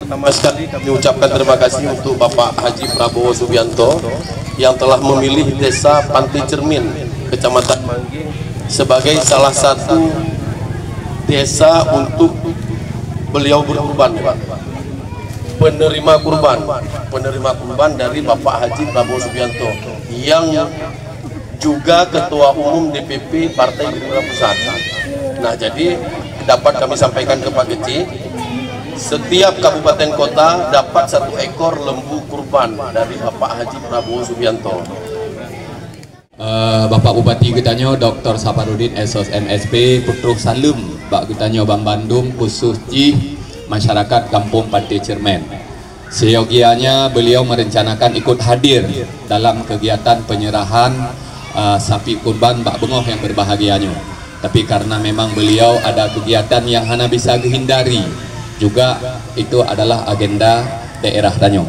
Pertama sekali kami ucapkan terima kasih untuk Bapak Haji Prabowo Subianto yang telah memilih Desa Pantai Cermin, Kecamatan Mangging sebagai salah satu desa untuk beliau berkurban, Pak. Penerima kurban dari Bapak Haji Prabowo Subianto yang juga Ketua Umum DPP Partai Gerindra Pusat. Nah, jadi dapat kami sampaikan ke Pak Keci, setiap kabupaten kota dapat 1 ekor lembu kurban dari Bapak Haji Prabowo Subianto. Bapak Bupati Getanyo Dr. Saparudin SOS MSP Putruk Salum Bak Getanyo Bang Bandung khusus di masyarakat Kampung Pantai Cermin. Seyogianya beliau merencanakan ikut hadir dalam kegiatan penyerahan sapi kurban Bak Bengoh yang berbahagianya. Tapi karena memang beliau ada kegiatan yang hana bisa dihindari, juga itu adalah agenda daerah Danyo.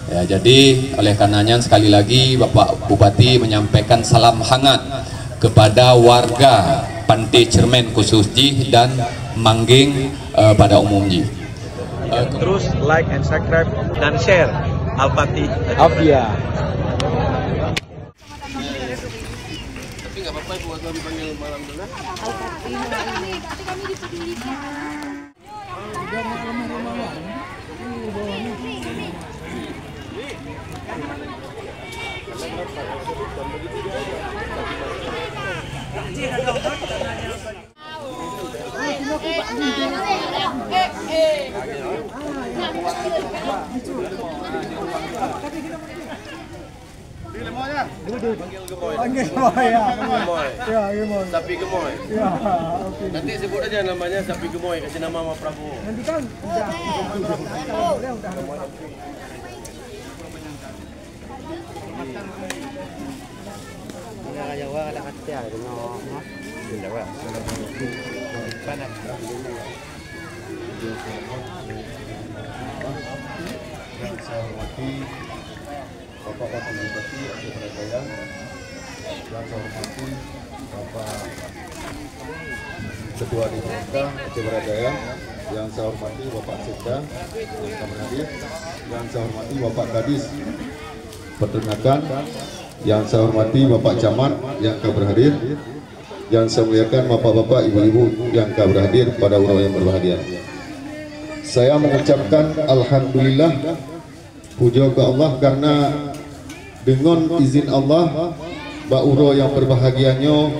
Ya, jadi oleh karenanya sekali lagi Bapak Bupati menyampaikan salam hangat kepada warga Pantai Cermin khusus Ji dan Mangging pada umumnya. Terus like and subscribe dan share Al-Fatih Abia. Tapi nggak apa-apa buat kami panggil malam dulu. Tapi kami dipedulikan. Panggil gemoy ya. Ya, gemoy. Sapi gemoy. Ya, oke. Nanti sebut aja namanya sapi gemoy, kasih nama sama Prabowo. Nanti kan udah kalau boleh udah yang saya hormati Bapak Wakil Bupati Aceh Barat, yang saya hormati Bapak Ketua DPRD Aceh Barat, yang saya hormati Bapak Sekda yang kami hadir, yang saya hormati Bapak Kadis Peternakan, yang saya hormati Bapak Camat yang kami berhadir, yang saya muliakan bapak-bapak, ibu-ibu yang kami berhadir pada urau yang berbahagia. Saya mengucapkan alhamdulillah, puja ke Allah karena dengan izin Allah bauro yang berbahagianya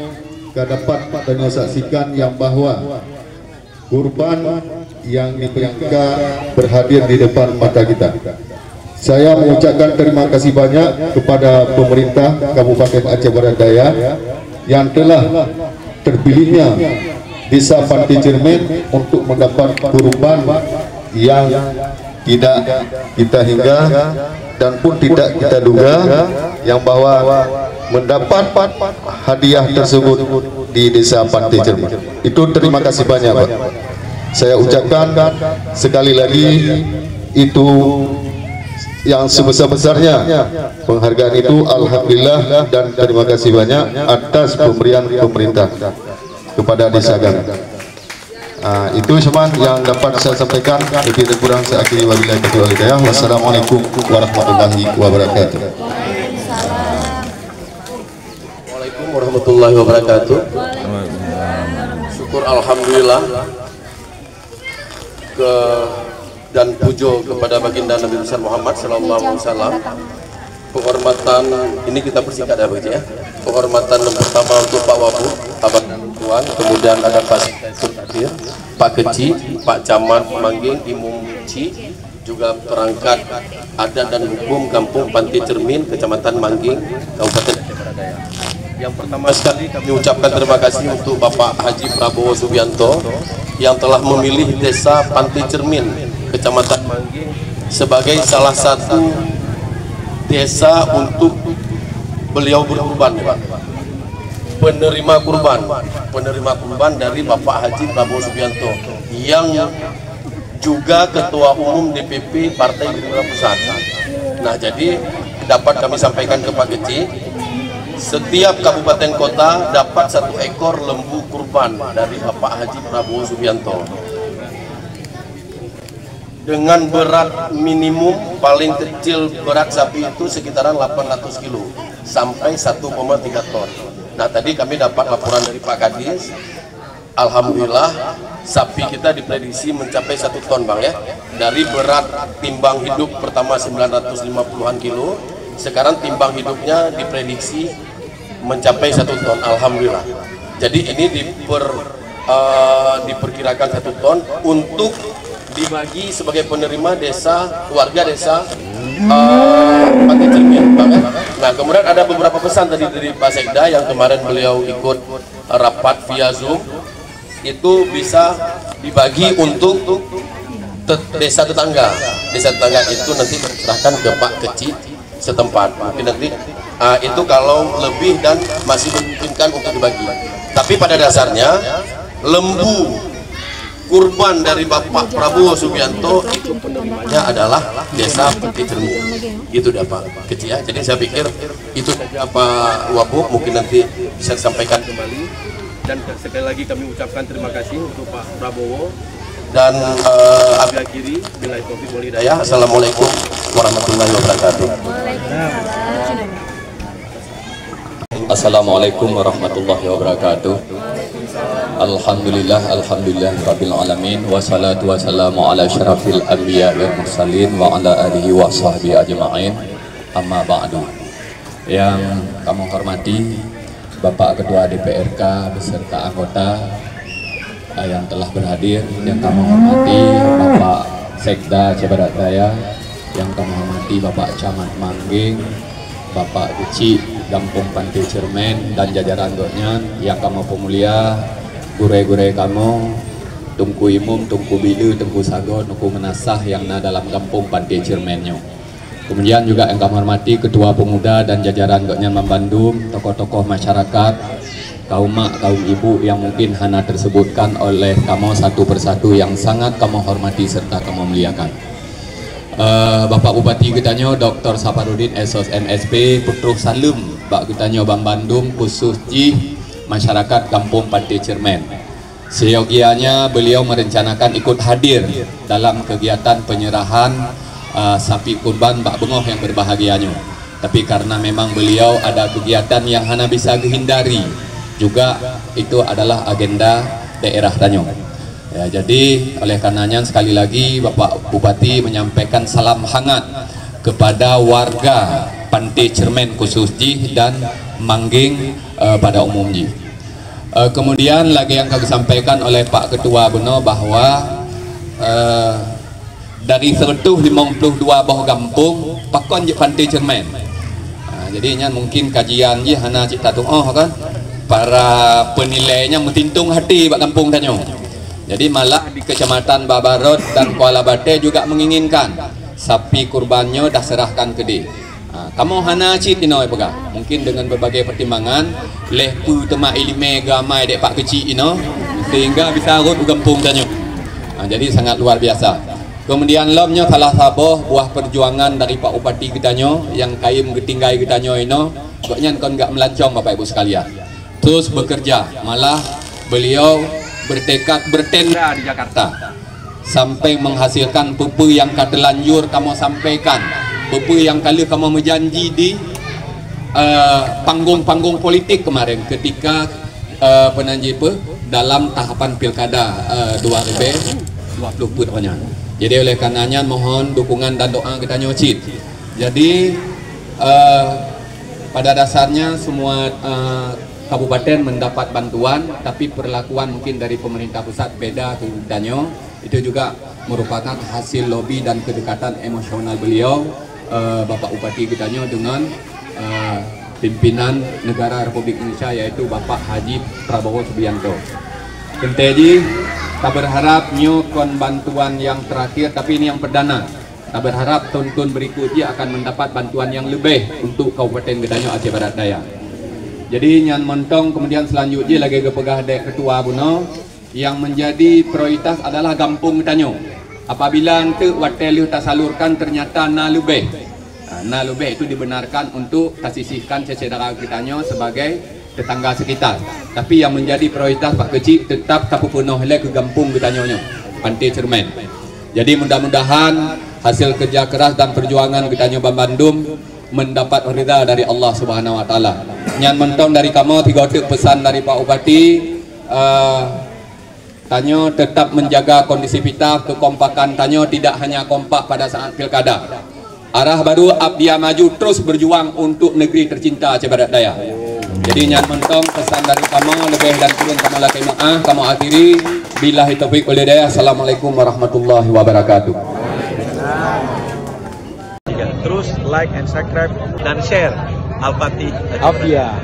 dapat dan saksikan yang bahwa kurban yang diperintahkan berhadir di depan mata kita. Saya mengucapkan terima kasih banyak kepada pemerintah Kabupaten Aceh Barat Daya yang telah terpilihnya Desa Pantai Cermin untuk mendapat kurban yang tidak kita hingga dan pun tidak kita duga, yang bahwa mendapat hadiah tersebut di Desa Pantai Cermin. Itu terima kasih banyak, Pak. Saya ucapkan sekali lagi itu yang sebesar-besarnya penghargaan itu, alhamdulillah, dan terima kasih banyak atas pemberian pemerintah kepada desa kami. Itu semua yang dapat saya sampaikan. Lebih dan kurang saya akhiri, wabillahi taufiq wal hidayah. Wassalamualaikum warahmatullahi wabarakatuh. Waalaikumsalam warahmatullahi wabarakatuh. Syukur alhamdulillah dan pujo kepada baginda Nabi besar Muhammad sallallahu alaihi wasallam. Penghormatan ini kita persingkat ya, Pak ya. Penghormatan yang pertama untuk Pak Wabu, Abang Tuan, kemudian ada Pak Hadir, Pak Keci, Pak Camat Mangging, Imum Ci, juga perangkat adat dan hukum Kampung Pantai Cermin, Kecamatan Mangging, Kabupaten Aceh Barat. Yang pertama sekali kami ucapkan terima kasih untuk Bapak Haji Prabowo Subianto yang telah memilih Desa Pantai Cermin, Kecamatan Mangging sebagai salah satu desa untuk beliau berkurban, Pak. Penerima kurban dari Bapak Haji Prabowo Subianto yang juga Ketua Umum DPP Partai Gerindra Pusat. Nah, jadi dapat kami sampaikan ke Pak Keci, setiap kabupaten kota dapat 1 ekor lembu kurban dari Bapak Haji Prabowo Subianto. dengan berat minimum paling kecil berat sapi itu sekitaran 800 kilo sampai 1,3 ton. Nah, tadi kami dapat laporan dari Pak Kadis, alhamdulillah sapi kita diprediksi mencapai 1 ton Bang ya. Dari berat timbang hidup pertama 950-an kilo, sekarang timbang hidupnya diprediksi mencapai 1 ton, alhamdulillah. Jadi ini diperkirakan 1 ton untuk dibagi sebagai penerima desa, warga desa Pantai Cermin Bang. Nah, kemudian ada beberapa pesan tadi dari Pak Sekda yang kemarin beliau ikut rapat via Zoom, itu bisa dibagi untuk desa tetangga. Desa tetangga itu nanti diserahkan ke Pak Kecil setempat. Mungkin nanti itu kalau lebih dan masih memungkinkan untuk dibagi. Tapi pada dasarnya lembu kurban dari Bapak Prabowo Subianto itu penerimanya adalah desa Pantai Cermin. Itu dah Pak Kecil ya. Jadi saya pikir itu saja Pak Wabuk, mungkin nanti bisa disampaikan kembali. Dan sekali lagi kami ucapkan terima kasih untuk Pak Prabowo dan akhiri bila taufiq wal hidayah. Assalamualaikum warahmatullahi wabarakatuh. Assalamualaikum warahmatullahi wabarakatuh. Alhamdulillah rabbil alamin, wassalatu wassalamu ala syarafil anbiya wal mursalin wa ala alihi wa sahbihi ajma'in, amma ba'du. Yang kami hormati Bapak Ketua DPRK beserta anggota yang telah berhadir, yang kami hormati Bapak Sekda Aceh Barat Daya, yang kami hormati Bapak Camat Mangging, Bapak Kecil Kampung Pantai Cermin dan jajaran anggotanya, yang kami pemulia, gure-gure kamu, tungku imum, tungku bilu, tungku sago, tungku menasah yang na dalam kampung Pantai Cerminnya. Kemudian juga yang kami hormati Ketua Pemuda dan jajaran anggotnya Bandung, tokoh-tokoh masyarakat, kaum mak, kaum ibu yang mungkin hana tersebutkan oleh kamu satu persatu yang sangat kamu hormati serta kamu muliakan. Bapak Bupati Getanyo Dr. Saparudin SOS MSP Putruk Salum Bak Getanyo Bandung, khusus di masyarakat Kampung Pantai Cermin. Seyogianya beliau merencanakan ikut hadir dalam kegiatan penyerahan sapi kurban Bak Bengoh yang berbahagianya. Tapi karena memang beliau ada kegiatan yang hana bisa dihindari, juga itu adalah agenda daerah Tanyo. Ya, jadi oleh karenanya sekali lagi Bapak Bupati menyampaikan salam hangat kepada warga Pantai Cermin khusus Ji dan Mangging pada umumnya. Kemudian lagi yang kami sampaikan oleh Pak Ketua Beno bahwa dari 152 buah kampung pakon je Pantai Cermin. Jadinya mungkin kajian je hana cita tuh kan para penilainya mentintung hati bak kampung Tanyo. Jadi malah di Kecamatan Babarot dan Kuala Bate juga menginginkan sapi kurbannya dah serahkan ke dia. Kamu hana cit ino pega. Mungkin dengan berbagai pertimbangan lepu tema ilime gamai dek Pak Kecil ino sehingga bisa urut kampung Tanyo. Jadi sangat luar biasa. Kemudian lomnya salah satu buah perjuangan dari Pak Bupati Getanyo yang kaim getinggai Getanyo ino, pokoknya kon enggak melancong Bapak Ibu sekalian. Terus bekerja, malah beliau bertekad bertenda di Jakarta sampai menghasilkan pupu yang terlanjur kamu sampaikan, pupu yang kali kamu menjanji di panggung-panggung politik kemarin ketika dalam tahapan pilkada 2020 namanya. Jadi oleh karenanya mohon dukungan dan doa kita nyocit. Jadi pada dasarnya semua kabupaten mendapat bantuan, tapi perlakuan mungkin dari pemerintah pusat beda kedudukannya. Itu juga merupakan hasil lobby dan kedekatan emosional beliau Bapak Bupati Getanyo dengan pimpinan negara Republik Indonesia, yaitu Bapak Haji Prabowo Subianto. Kenteji, kita berharap nyokon bantuan yang terakhir, tapi ini yang perdana. Kita berharap tahun-tahun berikutnya akan mendapat bantuan yang lebih untuk Kabupaten Getanyo Aceh Barat Daya. Jadi nyan montong, kemudian selanjutnya lagi kepegah dek Ketua Buno yang menjadi prioritas adalah Kampung Getanyo. Apabila nanti watel tak salurkan ternyata na lebih itu dibenarkan untuk tasisihkan cecedera Getanyo sebagai tetangga sekitar. Tapi yang menjadi prioritas Pak Kecil tetap tak penuh ke Kampung Getanyo Pantai Cermin. Jadi mudah-mudahan hasil kerja keras dan perjuangan kita nyoba Bandung mendapat ridha dari Allah Subhanahu Wa Taala. Nyan mentong dari kamu tiga pesan dari Pak Bupati, Tanyo tetap menjaga kondisivitas, kekompakan Tanyo tidak hanya kompak pada saat pilkada. Arah baru Abdia maju terus berjuang untuk negeri tercinta Aceh Barat Daya. Jadi nyan mentong pesan dari kamu lebih dan kurang kamu laki maaf kamu akhiri. Billahi taufiq wal hidayah. Assalamualaikum warahmatullahi wabarakatuh. Terus like and subscribe dan share Al-Fatih. Afia.